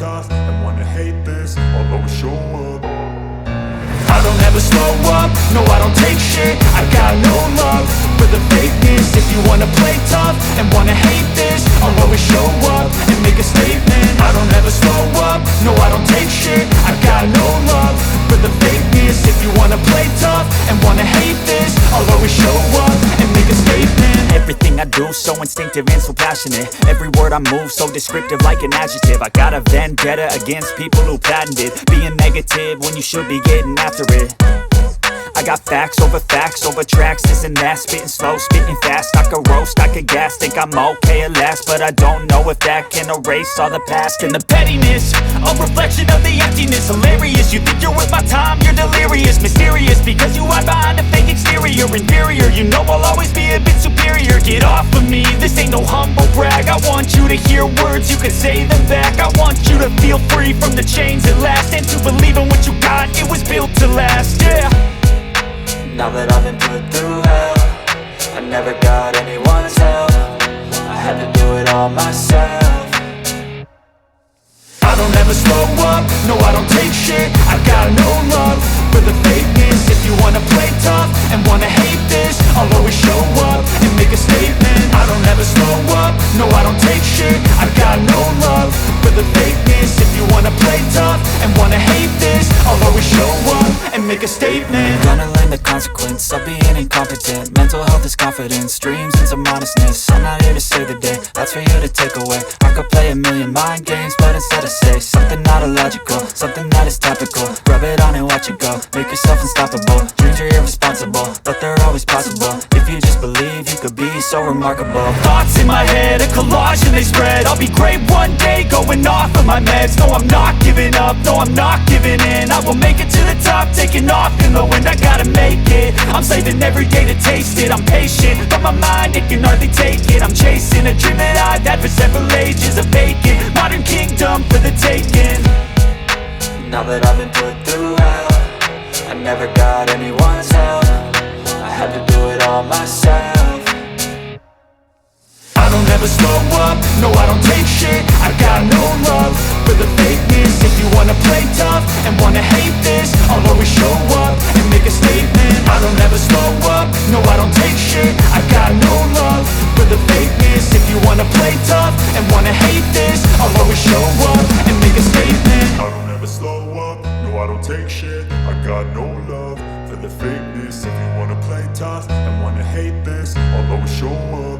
tough and wanna hate this, I'll always show up. I don't ever slow up, no I don't take shit. I got no love for the fakeness. If you wanna play tough and wanna hate this, I'll always show up and make a statement. I don't ever slow up, no I don't take shit. I got no love for the fakeness. If you wanna play tough and wanna hate this, I'll always show up and make a statement. Everything I do so instinctive and so passionate. Every word I move so descriptive like an adjective. I got a vendetta against people who patented being negative when you should be getting after it. I got facts over tracks, this and that. Spitting slow, spitting fast, I could roast, I could gas. Think I'm okay at last, but I don't know if that can erase all the past. And the pettiness, a reflection of the emptiness. Hilarious, you think you're worth my time, you're delirious. Mysterious, because you hide behind a fake exterior. Inferior, you know I'll always be a bit superior. Get off of me, this ain't no humble brag. I want you to hear words, you can say them back. I want you to feel free from the chains at last, and to believe in what you got, it was built to last, yeah. Now that I've been put through hell, I never got anyone's help. I had to do it all myself. I don't ever slow up, no I don't take shit. I got no love for the fakeness. If you wanna play tough and wanna hate this, I'll always show up and make a statement. I don't ever slow up, no I don't take shit. I got no love for the fakeness. If you wanna play tough and wanna hate this, I'll always show up and make a statement. Gonna learn the consequence of being incompetent. Mental health is confidence, dreams and some modestness. I'm not here to save the day, that's for you to take away. I could play a million mind games, but instead I say something not illogical, something that is topical. Rub it on and watch it go, make yourself unstoppable. Dreams are irresponsible, but they're always possible. If you just believe, you could be so remarkable. Thoughts in my head, a collage and they spread. I'll be great one day, going off of my meds. No, I'm not giving up, no, I'm not giving in. I will make it to the top, taking off in the wind. I gotta make it, I'm saving every day to taste it. I'm patient, but my mind, it can hardly take it. I'm chasing a dream that I've had for several ages. A vacant, modern kingdom for the taking. Now that I've been put through hell, I never got anyone's help. I had to do it all myself. I don't ever slow up, no I don't take shit. I got no love for the fakeness. If you wanna play tough and wanna hate this, I'll always show up and make a statement. I don't ever slow up, no I don't take shit. I got no love for the fakeness. If you wanna play tough and wanna hate this, I'll always show up and make a statement. I don't ever slow up, no I don't take shit. I got no love for the fakeness. If you wanna play tough and wanna hate this, I'll always show up.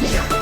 Yeah.